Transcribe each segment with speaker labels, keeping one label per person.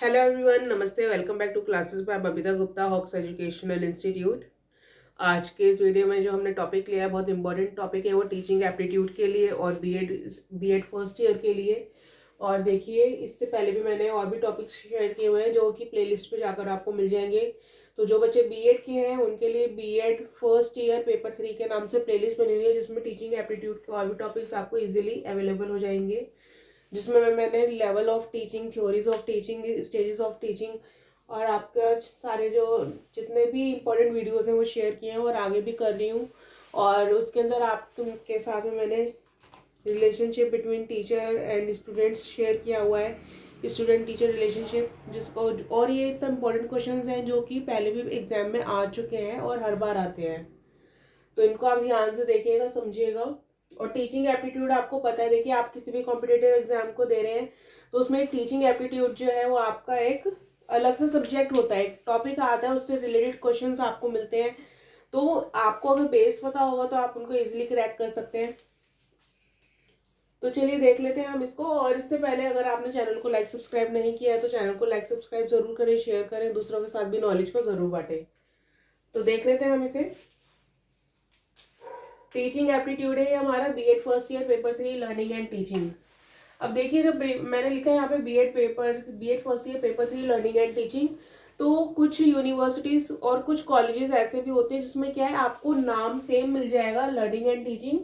Speaker 1: Hello everyone, नमस्ते। Welcome back to classes by Babita Gupta, Hawks educational institute. आज के इस वीडियो में जो हमने टॉपिक लिया है, बहुत इंपॉर्टेंट टॉपिक है। वो टीचिंग एप्टीट्यूड के लिए और बीएड फर्स्ट ईयर के लिए। और देखिए, इससे पहले भी मैंने और भी टॉपिक्स शेयर किए हुए हैं जो कि प्लेलिस्ट पे जाकर आपको मिल जाएंगे। तो जो बच्चे बीएड के हैं उनके लिए बीएड फर्स्ट ईयर पेपर 3 के नाम से प्लेलिस्ट बनी हुई है, जिसमें टीचिंग एप्टीट्यूड के और भी टॉपिक्स आपको इजीली अवेलेबल हो जाएंगे। जिसमें मैंने level of teaching, theories of teaching, stages of teaching और आपका सारे जो जितने भी इम्पोर्टेंट वीडियोस हैं वो शेयर किए हैं और आगे भी कर रही हूँ। और उसके अंदर आपके साथ में मैंने relationship between teacher and students share किया हुआ है, स्टूडेंट टीचर रिलेशनशिप, जिसको और ये इतना इम्पोर्टेंट क्वेश्चन हैं जो कि पहले भी एग्जाम में आ चुके हैं और हर बार आते हैं। तो इनको आप ध्यान से देखिएगा, समझिएगा। और टीचिंग एप्टीट्यूड आपको पता है, देखिए आप किसी भी कॉम्पिटेटिव एग्जाम को दे रहे हैं तो उसमें टीचिंग एप्टीट्यूड जो है वो आपका एक अलग से सब्जेक्ट होता है, एक टॉपिक आता है, उससे रिलेटेड क्वेश्चंस आपको मिलते हैं। तो आपको अगर बेस पता होगा तो आप उनको इजीली क्रैक कर सकते हैं। तो चलिए देख लेते हैं हम इसको। और इससे पहले अगर आपने चैनल को लाइक सब्सक्राइब नहीं किया है तो चैनल को लाइक सब्सक्राइब जरूर करें, शेयर करें, दूसरों के साथ भी नॉलेज को जरूर बांटें। तो देख लेते हैं हम इसे। टीचिंग एप्टीट्यूड है ये हमारा BEd first year paper 3 learning and teaching. अब देखिए, जब मैंने लिखा है यहाँ पे BEd first year paper 3 learning and teaching, तो कुछ यूनिवर्सिटीज और कुछ कॉलेजेस ऐसे भी होते हैं जिसमें क्या है, आपको नाम सेम मिल जाएगा लर्निंग एंड टीचिंग,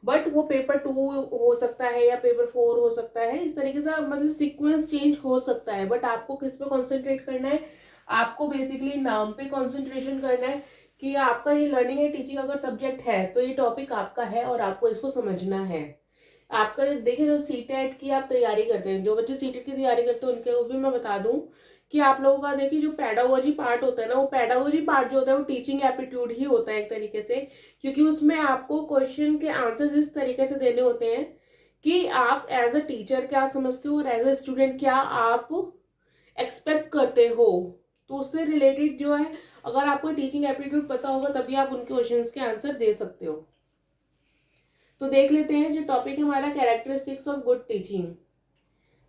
Speaker 1: बट वो पेपर 2 हो सकता है या पेपर 4 हो सकता है। इस तरीके से मतलब सीक्वेंस चेंज हो सकता है, बट आपको किस पे कॉन्सेंट्रेट करना है, आपको बेसिकली नाम पे कॉन्सेंट्रेशन करना है कि आपका ये लर्निंग एंड टीचिंग अगर सब्जेक्ट है तो ये टॉपिक आपका है और आपको इसको समझना है। आपका देखिए, जो सीटेट की आप तैयारी करते हैं, जो बच्चे सीटेट की तैयारी करते हैं उनके वो भी मैं बता दूं कि आप लोगों का देखिए जो पेडागोजी पार्ट होता है ना, वो पेडागोजी पार्ट जो होता है वो टीचिंग एप्टीट्यूड ही होता है एक तरीके से। क्योंकि उसमें आपको क्वेश्चन के आंसर इस तरीके से देने होते हैं कि आप एज अ टीचर क्या समझते हो और एज अ स्टूडेंट क्या आप एक्सपेक्ट करते हो। तो उससे रिलेटेड जो है, अगर आपको टीचिंग एप्टीट्यूड पता होगा तभी आप उनके क्वेश्चंस के आंसर दे सकते हो। तो देख लेते हैं जो टॉपिक हमारा, कैरेक्टरिस्टिक्स ऑफ गुड टीचिंग,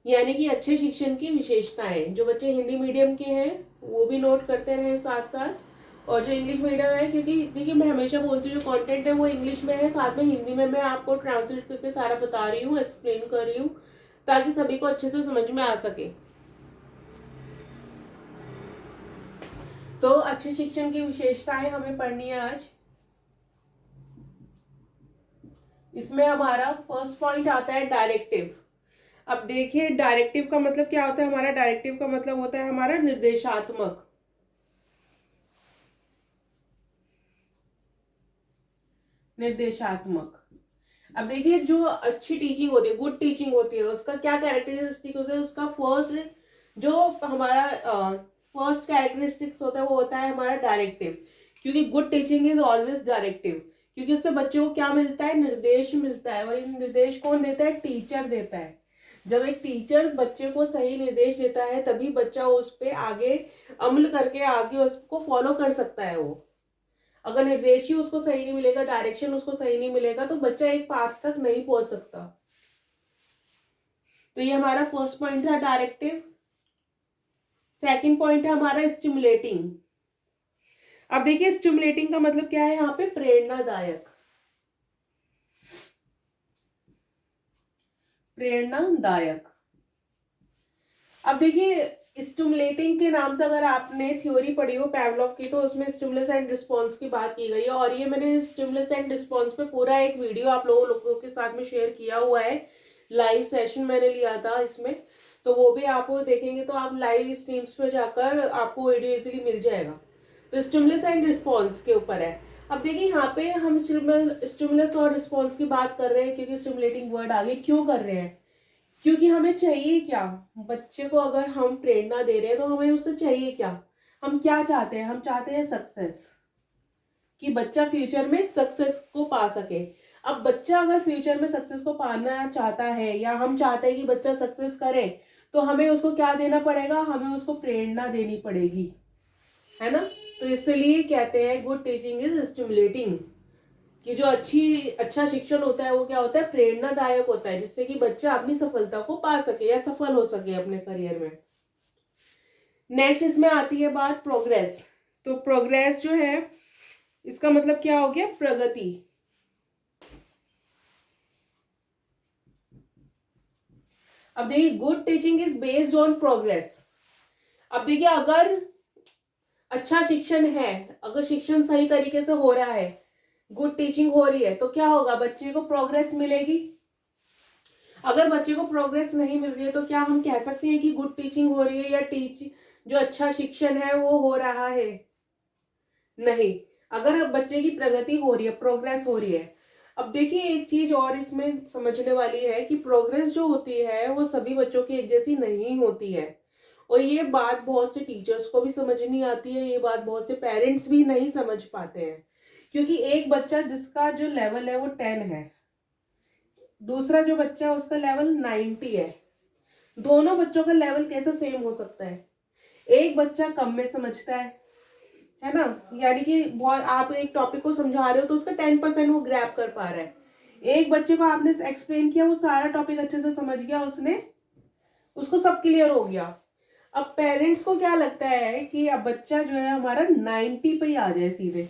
Speaker 1: यानी कि अच्छे शिक्षण की विशेषताएं। जो बच्चे हिंदी मीडियम के हैं वो भी नोट करते रहे साथ साथ, और जो इंग्लिश मीडियम है, क्योंकि देखिए मैं हमेशा बोलती हूँ जो कंटेंट है वो इंग्लिश में है, साथ में हिंदी में मैं आपको ट्रांसलेट करके सारा बता रही हूँ, एक्सप्लेन कर रही हूँ, ताकि सभी को अच्छे से समझ में आ सके। तो अच्छे शिक्षण की विशेषताएं हमें पढ़नी है आज। इसमें हमारा फर्स्ट पॉइंट आता है डायरेक्टिव। अब देखिए, डायरेक्टिव का मतलब क्या होता है हमारा, डायरेक्टिव का मतलब होता है हमारा निर्देशात्मक। निर्देशात्मक। अब देखिए, जो अच्छी टीचिंग होती है, गुड टीचिंग होती है, उसका क्या कैरेक्टरिस्टिक होता है, उसका फर्स्ट जो हमारा फर्स्ट कैरेक्टरिस्टिक्स होता है वो होता है हमारा डायरेक्टिव। क्योंकि good teaching is always directive, क्योंकि उससे बच्चों को क्या मिलता है, निर्देश मिलता है। और ये निर्देश कौन देता है, टीचर देता है। जब एक टीचर बच्चे को सही निर्देश देता है तभी बच्चा उस पर आगे अमल करके आगे उसको फॉलो कर सकता है। वो अगर निर्देश ही उसको सही नहीं मिलेगा, डायरेक्शन उसको सही नहीं मिलेगा, तो बच्चा एक पाथ तक नहीं पहुंच सकता। तो ये हमारा फर्स्ट पॉइंट था, डायरेक्टिव। सेकंड पॉइंट है हमारा स्टिमुलेटिंग। अब देखिए, स्टिमुलेटिंग का मतलब क्या है यहाँ पे, प्रेरणादायक। प्रेरणादायक। अब देखिए, स्टिमुलेटिंग के नाम से अगर आपने थ्योरी पढ़ी हो पैवलोव की, तो उसमें स्टिमुलस एंड रिस्पॉन्स की बात की गई है। और ये मैंने स्टिमुलस एंड रिस्पॉन्स पे पूरा एक वीडियो आप लोगों के साथ में शेयर किया हुआ है, लाइव सेशन मैंने लिया था इसमें। तो वो भी आप देखेंगे तो आप लाइव स्ट्रीम्स पे जाकर आपको वीडियो इजीली मिल जाएगा। तो स्टिमुलस एंड रिस्पॉन्स के ऊपर है। अब देखिए, यहाँ पे हम स्टिमुलस और रिस्पॉन्स की बात कर रहे हैं क्योंकि स्टिमुलेटिंग वर्ड आगे क्यों कर रहे हैं, क्योंकि हमें चाहिए क्या, बच्चे को अगर हम प्रेरणा दे रहे हैं तो हमें उससे चाहिए क्या, हम क्या चाहते हैं, हम चाहते हैं सक्सेस, कि बच्चा फ्यूचर में सक्सेस को पा सके। अब बच्चा अगर फ्यूचर में सक्सेस को पाना चाहता है या हम चाहते हैं कि बच्चा सक्सेस करे, तो हमें उसको क्या देना पड़ेगा, हमें उसको प्रेरणा देनी पड़ेगी, है ना। तो इसलिए कहते हैं गुड टीचिंग इज स्टिमुलेटिंग, कि जो अच्छा शिक्षण होता है वो क्या होता है, प्रेरणादायक होता है, जिससे कि बच्चा अपनी सफलता को पा सके या सफल हो सके अपने करियर में। नेक्स्ट इसमें आती है बात प्रोग्रेस। तो प्रोग्रेस जो है इसका मतलब क्या हो गया, प्रगति। अब देखिए good teaching is based on progress. अब देखिए अगर अच्छा शिक्षण है, अगर शिक्षण सही तरीके से हो रहा है, गुड टीचिंग हो रही है, तो क्या होगा, बच्चे को प्रोग्रेस मिलेगी। अगर बच्चे को प्रोग्रेस नहीं मिल रही है तो क्या हम कह सकते हैं कि गुड टीचिंग हो रही है या जो अच्छा शिक्षण है वो हो रहा है? नहीं। अगर अब बच्चे की प्रगति हो रही है, प्रोग्रेस हो रही है। अब देखिए एक चीज और इसमें समझने वाली है कि प्रोग्रेस जो होती है वो सभी बच्चों की एक जैसी नहीं होती है। और ये बात बहुत से टीचर्स को भी समझ नहीं आती है, ये बात बहुत से पेरेंट्स भी नहीं समझ पाते हैं। क्योंकि एक बच्चा जिसका जो लेवल है वो 10 है, दूसरा जो बच्चा है उसका लेवल 90 है। दोनों बच्चों का लेवल कैसे सेम हो सकता है? एक बच्चा कम में समझता है ना, यानी कि बहुत आप एक टॉपिक को समझा रहे हो तो उसका 10% वो ग्रैब कर पा रहा है। एक बच्चे को आपने एक्सप्लेन किया, वो सारा टॉपिक अच्छे से समझ गया, उसको सब क्लियर हो गया। अब पेरेंट्स को क्या लगता है कि अब बच्चा जो है हमारा 90 पे ही आ जाए सीधे।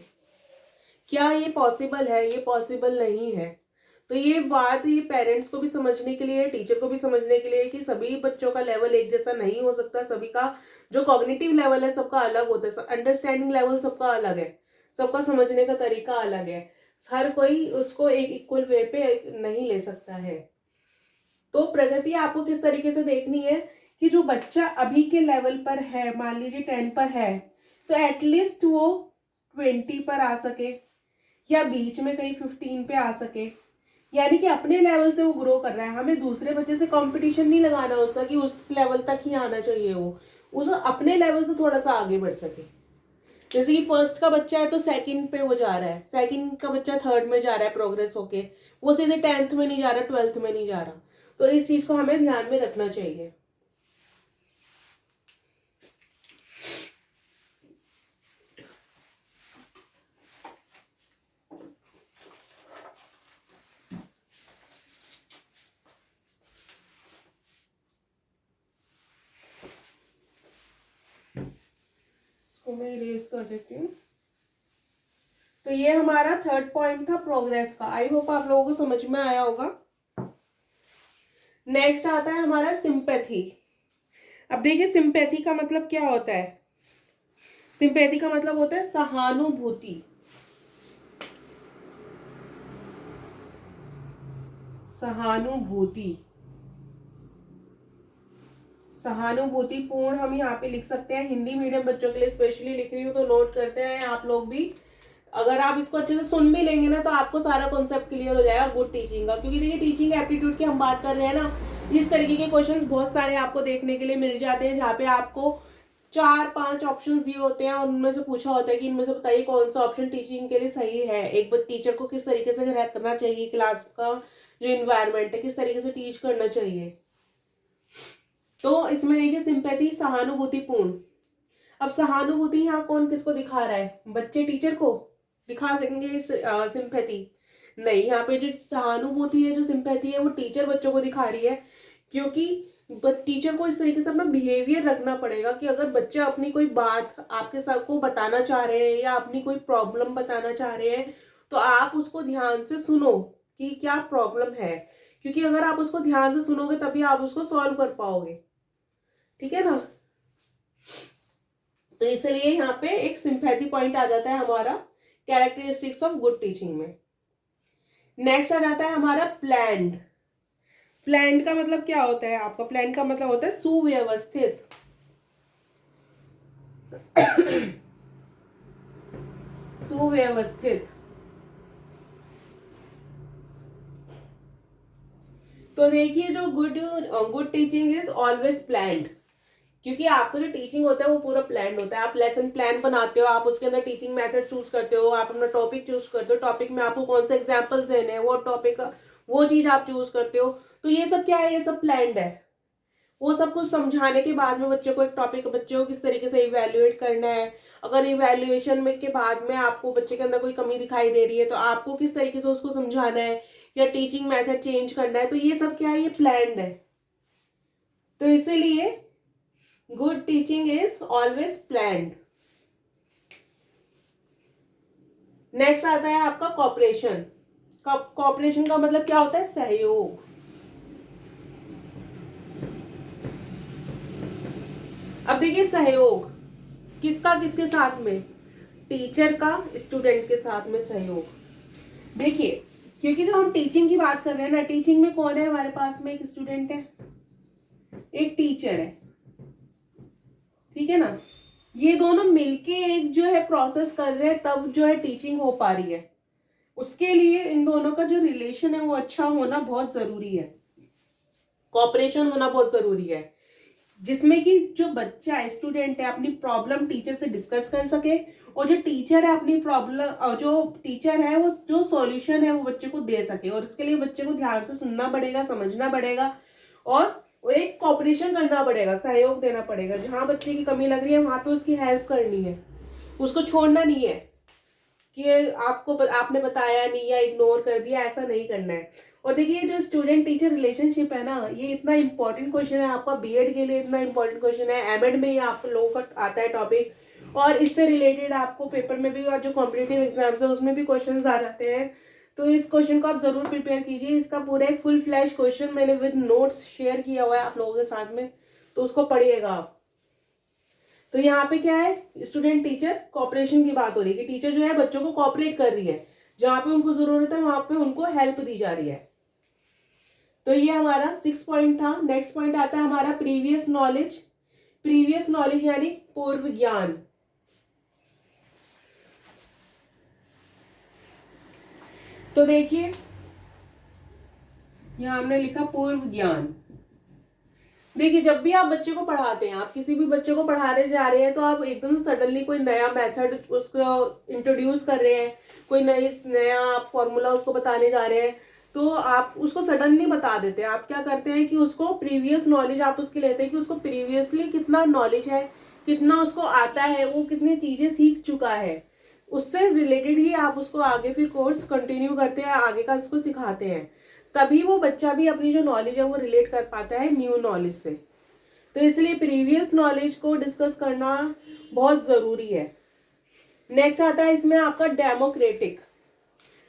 Speaker 1: क्या ये पॉसिबल है? ये पॉसिबल नहीं है। तो ये बात ये पेरेंट्स को भी समझने के लिए, टीचर को भी समझने के लिए कि सभी बच्चों का लेवल एक जैसा नहीं हो सकता। सभी का जो कॉग्निटिव लेवल है सबका अलग होता है, अंडरस्टैंडिंग लेवल सबका अलग है, सबका समझने का तरीका अलग है। हर कोई उसको एक इक्वल वे पे नहीं ले सकता है। तो प्रगति आपको किस तरीके से देखनी है कि जो बच्चा अभी के लेवल पर है, मान लीजिए 10 पर है, तो एटलीस्ट वो 20 पर आ सके या बीच में कहीं 15 पे आ सके। यानी कि अपने लेवल से वो ग्रो कर रहा है। हमें दूसरे बच्चे से कंपटीशन नहीं लगाना उसका कि उस लेवल तक ही आना चाहिए, वो उस अपने लेवल से थोड़ा सा आगे बढ़ सके। जैसे कि फर्स्ट का बच्चा है तो सेकंड पे वो जा रहा है, सेकंड का बच्चा थर्ड में जा रहा है प्रोग्रेस होके, वो सीधे 10th में नहीं जा रहा, 12th में नहीं जा रहा। तो इस चीज को हमें ध्यान में रखना चाहिए। मैं इरेज कर देती हूँ। तो ये हमारा थर्ड पॉइंट था प्रोग्रेस का। आई होप आप लोगों को समझ में आया होगा। नेक्स्ट आता है हमारा सिंपैथी। अब देखिए सिंपैथी का मतलब क्या होता है। सिंपैथी का मतलब होता है सहानुभूति। सहानुभूति, सहानुभूतिपूर्ण हम यहाँ पे लिख सकते हैं। हिंदी मीडियम बच्चों के लिए स्पेशली लिख रही हूँ तो नोट करते हैं आप लोग भी। अगर आप इसको अच्छे से सुन भी लेंगे ना तो आपको सारा कॉन्सेप्ट क्लियर हो जाएगा गुड टीचिंग का। क्योंकि देखिए टीचिंग एप्टीट्यूड की हम बात कर रहे हैं ना, इस तरीके के क्वेश्चंस बहुत सारे आपको देखने के लिए मिल जाते हैं, जहाँ पे आपको 4-5 ऑप्शन दिए होते हैं और उनमें से पूछा होता है कि इनमें से बताइए कौन सा ऑप्शन टीचिंग के लिए सही है। एक टीचर को किस तरीके से करना चाहिए, क्लास का जो इन्वायरमेंट है किस तरीके से टीच करना चाहिए। तो इसमें देखिए सिंपैथी, सहानुभूतिपूर्ण। अब सहानुभूति यहाँ कौन किसको दिखा रहा है? बच्चे टीचर को दिखा सकेंगे सिंपैथी? नहीं, यहाँ पे जो सहानुभूति है, जो सिंपैथी है, वो टीचर बच्चों को दिखा रही है। क्योंकि टीचर को इस तरीके से अपना बिहेवियर रखना पड़ेगा कि अगर बच्चे अपनी कोई बात आपके साथ को बताना चाह रहे हैं या अपनी कोई प्रॉब्लम बताना चाह रहे हैं तो आप उसको ध्यान से सुनो कि क्या प्रॉब्लम है। क्योंकि अगर आप उसको ध्यान से सुनोगे तभी आप उसको सॉल्व कर पाओगे। ठीक है ना। तो इसलिए यहाँ पे एक सिंपैथी पॉइंट आ जाता है हमारा कैरेक्टरिस्टिक्स ऑफ गुड टीचिंग में। नेक्स्ट आ जाता है हमारा प्लान्ड। प्लान्ड का मतलब क्या होता है आपका? प्लान्ड का मतलब होता है सुव्यवस्थित। सुव्यवस्थित। तो देखिए जो good teaching is always planned. क्योंकि आपको जो टीचिंग होता है वो पूरा प्लान होता है। आप लेसन प्लान बनाते हो, आप उसके अंदर टीचिंग मेथड चूज करते हो, आप अपना टॉपिक चूज करते हो, टॉपिक में आपको कौन से एग्जाम्पल्स देने हैं, वो टॉपिक वो चीज आप चूज करते हो। तो ये सब क्या है? ये सब प्लान्ड है। वो सब कुछ समझाने के बाद में बच्चे को एक टॉपिक, बच्चे को किस तरीके से इवेल्युएट करना है, अगर इवेल्युएशन में के बाद में आपको बच्चे के अंदर कोई कमी दिखाई दे रही है तो आपको किस तरीके से उसको समझाना है या टीचिंग मेथड चेंज करना है। तो ये सब क्या है? ये प्लान्ड है। तो इसीलिए good teaching is always planned. Next आता है आपका कॉपरेशन। कॉपरेशन का मतलब क्या होता है? सहयोग। अब देखिए सहयोग किसका किसके साथ में? टीचर का स्टूडेंट के साथ में सहयोग। देखिए क्योंकि जब हम टीचिंग की बात कर रहे हैं ना, टीचिंग में कौन है हमारे पास में? एक स्टूडेंट है, एक टीचर है, ठीक है ना। ये दोनों मिलके एक जो है प्रोसेस कर रहे हैं, तब जो है टीचिंग हो पा रही है। उसके लिए इन दोनों का जो रिलेशन है वो अच्छा होना बहुत जरूरी है, कॉपरेशन होना बहुत जरूरी है, जिसमें कि जो बच्चा स्टूडेंट है अपनी प्रॉब्लम टीचर से डिस्कस कर सके, और जो टीचर है अपनी प्रॉब्लम, और जो टीचर है वो जो सॉल्यूशन है वो बच्चे को दे सके। और इसके लिए बच्चे को ध्यान से सुनना पड़ेगा, समझना पड़ेगा, और एक कॉपरेशन करना पड़ेगा, सहयोग देना पड़ेगा। जहां बच्चे की कमी लग रही है वहां पे उसकी हेल्प करनी है, उसको छोड़ना नहीं है कि आपने बताया नहीं या इग्नोर कर दिया, ऐसा नहीं करना है। और देखिए जो स्टूडेंट टीचर रिलेशनशिप है ना, ये इतना इंपॉर्टेंट क्वेश्चन है आपका बीएड के लिए, इतना इंपॉर्टेंट क्वेश्चन है, एमएड में ये आप लोगों का आता है टॉपिक, और इससे रिलेटेड आपको पेपर में भी और जो कॉम्पिटेटिव एग्जाम्स है उसमें भी क्वेश्चन आ जाते हैं। तो इस क्वेश्चन को आप जरूर प्रिपेयर कीजिए। इसका पूरा एक फुल फ्लैश क्वेश्चन मैंने विद नोट्स शेयर किया हुआ है आप लोगों के साथ में, तो उसको पढ़िएगा आप। तो यहाँ पे क्या है? स्टूडेंट टीचर कॉपरेशन की बात हो रही है कि टीचर जो है बच्चों को कॉपरेट कर रही है, जहां पे उनको जरूरत है वहां पे उनको हेल्प दी जा रही है। तो ये हमारा 6 पॉइंट था। नेक्स्ट पॉइंट आता है हमारा प्रीवियस नॉलेज। प्रीवियस नॉलेज यानी पूर्व ज्ञान। तो देखिए यहां हमने लिखा पूर्व ज्ञान। देखिए जब भी आप बच्चे को पढ़ाते हैं, आप किसी भी बच्चे को पढ़ाने जा रहे हैं, तो आप एकदम सडनली कोई नया मेथड उसको इंट्रोड्यूस कर रहे हैं, कोई नया आप फॉर्मूला उसको बताने जा रहे हैं, तो आप उसको सडनली बता देते हैं। आप क्या करते हैं कि उसको प्रीवियस नॉलेज आप उसकी लेते हैं कि उसको प्रीवियसली कितना नॉलेज है, कितना उसको आता है, वो कितनी चीजें सीख चुका है, उससे रिलेटेड ही आप उसको आगे फिर कोर्स कंटिन्यू करते हैं, आगे का उसको सिखाते हैं। तभी वो बच्चा भी अपनी जो नॉलेज है वो रिलेट कर पाता है न्यू नॉलेज से। तो इसलिए प्रीवियस नॉलेज को डिस्कस करना बहुत जरूरी है। नेक्स्ट आता है इसमें आपका डेमोक्रेटिक।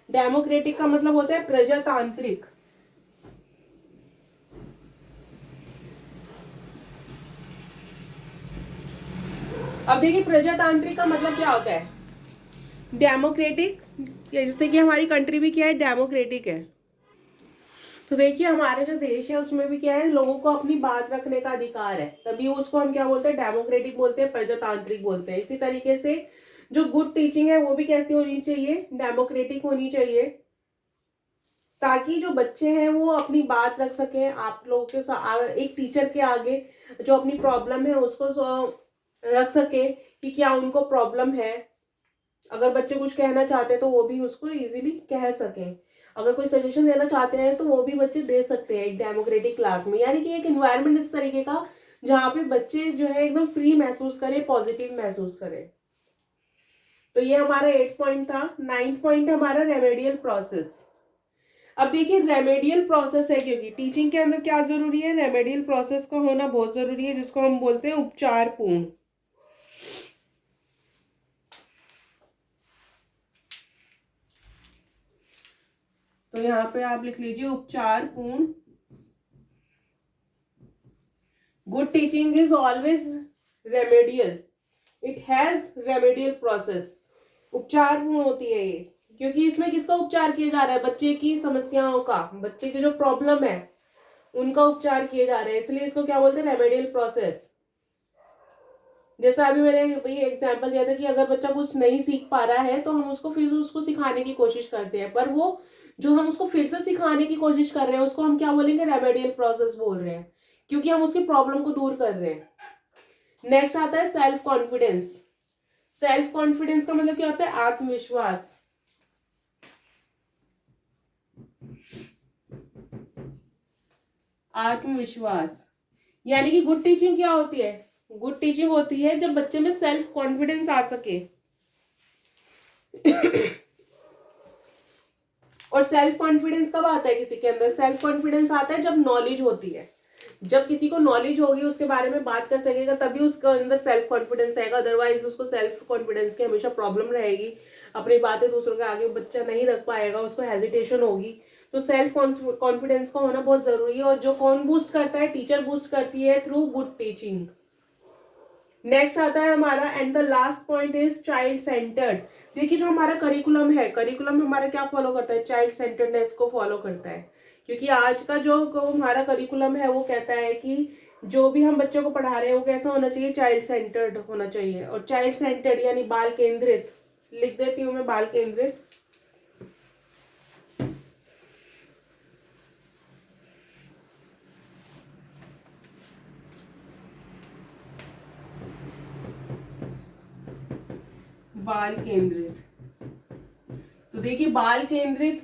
Speaker 1: डेमोक्रेटिक का मतलब होता है प्रजातांत्रिक। अब देखिए प्रजातांत्रिक का मतलब क्या होता है? डेमोक्रेटिक, जैसे कि हमारी कंट्री भी क्या है? डेमोक्रेटिक है। तो देखिए हमारे जो देश है उसमें भी क्या है? लोगों को अपनी बात रखने का अधिकार है, तभी उसको हम क्या बोलते हैं? डेमोक्रेटिक बोलते हैं, प्रजातांत्रिक बोलते हैं। इसी तरीके से जो गुड टीचिंग है वो भी कैसी होनी चाहिए? डेमोक्रेटिक होनी चाहिए, ताकि जो बच्चे हैं वो अपनी बात रख सके आप लोगों के साथ, एक टीचर के आगे जो अपनी प्रॉब्लम है उसको रख सके कि क्या उनको प्रॉब्लम है। अगर बच्चे कुछ कहना चाहते हैं तो वो भी उसको इजीली कह सकें। अगर कोई सजेशन देना चाहते हैं तो वो भी बच्चे दे सकते हैं एक डेमोक्रेटिक क्लास में। यानी कि एक इन्वायरमेंट इस तरीके का जहाँ पे बच्चे जो है एकदम फ्री महसूस करें, पॉजिटिव महसूस करें। तो ये हमारा 8 पॉइंट था। 9th पॉइंट हमारा रेमेडियल प्रोसेस। अब देखिए रेमेडियल प्रोसेस है, क्योंकि टीचिंग के अंदर क्या जरूरी है? रेमेडियल प्रोसेस का होना बहुत जरूरी है, जिसको हम बोलते हैं उपचार पूर्ण। तो यहाँ पे आप लिख लीजिए उपचार पूर्ण। Good teaching is always remedial, it has remedial process. उपचार पूर्ण होती है ये, क्योंकि इसमें किसका उपचार किया जा रहा है? बच्चे की समस्याओं का, बच्चे की जो प्रॉब्लम है उनका उपचार किए जा रहे हैं, इसलिए इसको क्या बोलते हैं? Remedial process. जैसा अभी मैंने ये एग्जांपल दिया था कि अगर बच्चा कुछ नहीं सीख पा रहा है तो हम उसको फिर उसको सिखाने की कोशिश करते हैं, पर वो जो हम उसको फिर से सिखाने की कोशिश कर रहे हैं उसको हम क्या बोलेंगे? रेमेडियल प्रोसेस बोल रहे हैं, क्योंकि हम उसकी प्रॉब्लम को दूर कर रहे हैं। नेक्स्ट आता है सेल्फ कॉन्फिडेंस। सेल्फ कॉन्फिडेंस का मतलब क्या होता है? आत्मविश्वास। आत्मविश्वास यानी कि गुड टीचिंग क्या होती है? गुड टीचिंग होती है जब बच्चे में सेल्फ कॉन्फिडेंस आ सके। और सेल्फ कॉन्फिडेंस कब आता है किसी के अंदर? सेल्फ कॉन्फिडेंस आता है जब नॉलेज होती है, जब किसी को नॉलेज होगी, उसके बारे में बात कर सकेगा, तभी उसके अंदर सेल्फ कॉन्फिडेंस आएगा। अदरवाइज उसको सेल्फ कॉन्फिडेंस की हमेशा प्रॉब्लम रहेगी, अपनी बातें दूसरों के आगे बच्चा नहीं रख पाएगा, उसको हेजिटेशन होगी। तो सेल्फ कॉन्फिडेंस का होना बहुत जरूरी है। और जो कौन बूस्ट करता है? टीचर बूस्ट करती है थ्रू गुड टीचिंग। नेक्स्ट आता है हमारा and the last point is child centred. देखिए जो हमारा करिकुलम है, करिकुलम हमारा क्या फॉलो करता है? चाइल्ड सेंटर्डनेस को फॉलो करता है। क्योंकि आज का जो हमारा करिकुलम है वो कहता है कि जो भी हम बच्चों को पढ़ा रहे हैं वो कैसा होना चाहिए? चाइल्ड सेंटर्ड होना चाहिए। और चाइल्ड सेंटर्ड यानी बाल केंद्रित, लिख देती हूँ मैं बाल केंद्रित। बाल केंद्रित, तो देखिए बाल केंद्रित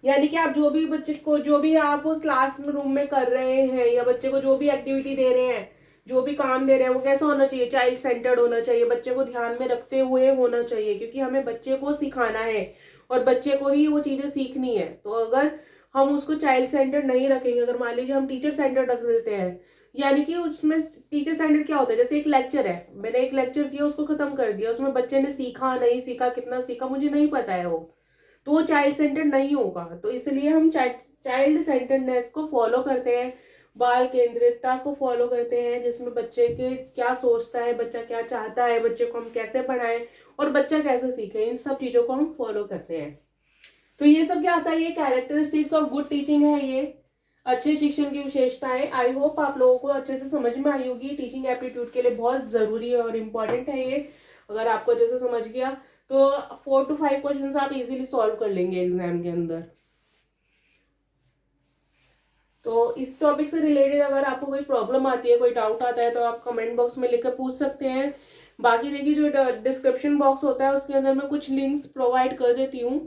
Speaker 1: यानी कि आप जो भी बच्चे को, जो भी आप क्लास रूम में कर रहे हैं या बच्चे को जो भी एक्टिविटी दे रहे हैं, जो भी काम दे रहे हैं, वो कैसा होना चाहिए? चाइल्ड सेंटर्ड होना चाहिए, बच्चे को ध्यान में रखते हुए होना चाहिए। क्योंकि हमें बच्चे को सिखाना है और बच्चे को ही वो चीजें सीखनी है। तो अगर हम उसको चाइल्ड सेंटर्ड नहीं रखेंगे, अगर मान लीजिए हम टीचर सेंटर्ड रख देते हैं, यानी कि उसमें टीचर सेंटर्ड क्या होता है? जैसे एक लेक्चर है, मैंने एक लेक्चर किया, उसको खत्म कर दिया, उसमें बच्चे ने सीखा नहीं सीखा, कितना सीखा मुझे नहीं पता है, वो तो वो चाइल्ड सेंटर्ड नहीं होगा। तो इसलिए हम चाइल्ड सेंटर्डनेस को फॉलो करते हैं, बाल केंद्रितता को फॉलो करते हैं, जिसमें बच्चे के क्या सोचता है, बच्चा क्या चाहता है, बच्चे को हम कैसे पढ़ाएं और बच्चा कैसे सीखे, इन सब चीजों को हम फॉलो करते हैं। तो ये सब क्या आता है? ये कैरेक्टरिस्टिक्स ऑफ गुड टीचिंग है, ये अच्छे शिक्षण की विशेषताएं। आई होप आप लोगों को अच्छे से समझ में आई होगी। टीचिंग एप्टीट्यूड के लिए बहुत जरूरी है और इम्पोर्टेंट है ये। अगर आपको अच्छे से समझ गया तो 4 to 5 क्वेश्चन आप इजीली सॉल्व कर लेंगे एग्जाम के अंदर। तो इस टॉपिक से रिलेटेड अगर आपको कोई प्रॉब्लम आती है, कोई डाउट आता है, तो आप कमेंट बॉक्स में लिखकर पूछ सकते हैं। बाकी देखिए जो डिस्क्रिप्शन बॉक्स होता है उसके अंदर मैं कुछ लिंक्स प्रोवाइड कर देती हूँ,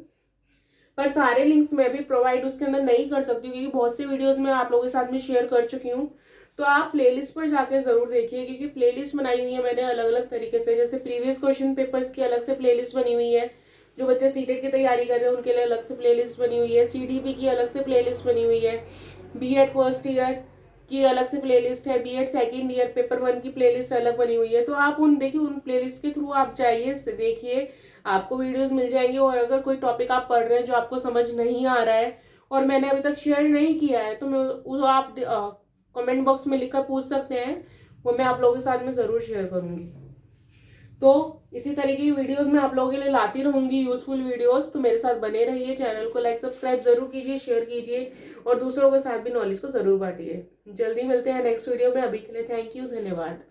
Speaker 1: पर सारे लिंक्स मैं भी प्रोवाइड उसके अंदर नहीं कर सकती हूँ, क्योंकि बहुत सी वीडियोस मैं आप लोगों के साथ में शेयर कर चुकी हूँ। तो आप प्लेलिस्ट पर जाके जरूर देखिए, क्योंकि प्लेलिस्ट बनाई हुई है मैंने अलग अलग तरीके से। जैसे प्रीवियस क्वेश्चन पेपर्स की अलग से प्लेलिस्ट बनी हुई है, जो बच्चे सीटेट की तैयारी कर रहे हैं उनके लिए अलग से प्लेलिस्ट बनी हुई है, सीडीपी की अलग से प्लेलिस्ट बनी हुई है, बीएड फर्स्ट ईयर की अलग से प्लेलिस्ट है, बीएड सेकंड ईयर पेपर 1 की प्लेलिस्ट अलग बनी हुई है। तो आप उन देखिए, उन प्लेलिस्ट के थ्रू आप जाइए, देखिए, आपको वीडियोस मिल जाएंगे। और अगर कोई टॉपिक आप पढ़ रहे हैं जो आपको समझ नहीं आ रहा है और मैंने अभी तक शेयर नहीं किया है, तो मैं आप कमेंट बॉक्स में लिखकर पूछ सकते हैं, वो मैं आप लोगों के साथ में जरूर शेयर करूंगी। तो इसी तरीके की वीडियोस मैं आप लोगों के लिए लाती रहूंगी, यूजफुल वीडियोस। तो मेरे साथ बने रहिए, चैनल को लाइक सब्सक्राइब जरूर कीजिए, शेयर कीजिए और दूसरों के साथ भी नॉलेज को जरूर बांटिए। जल्दी मिलते हैं नेक्स्ट वीडियो में। अभी के लिए थैंक यू, धन्यवाद।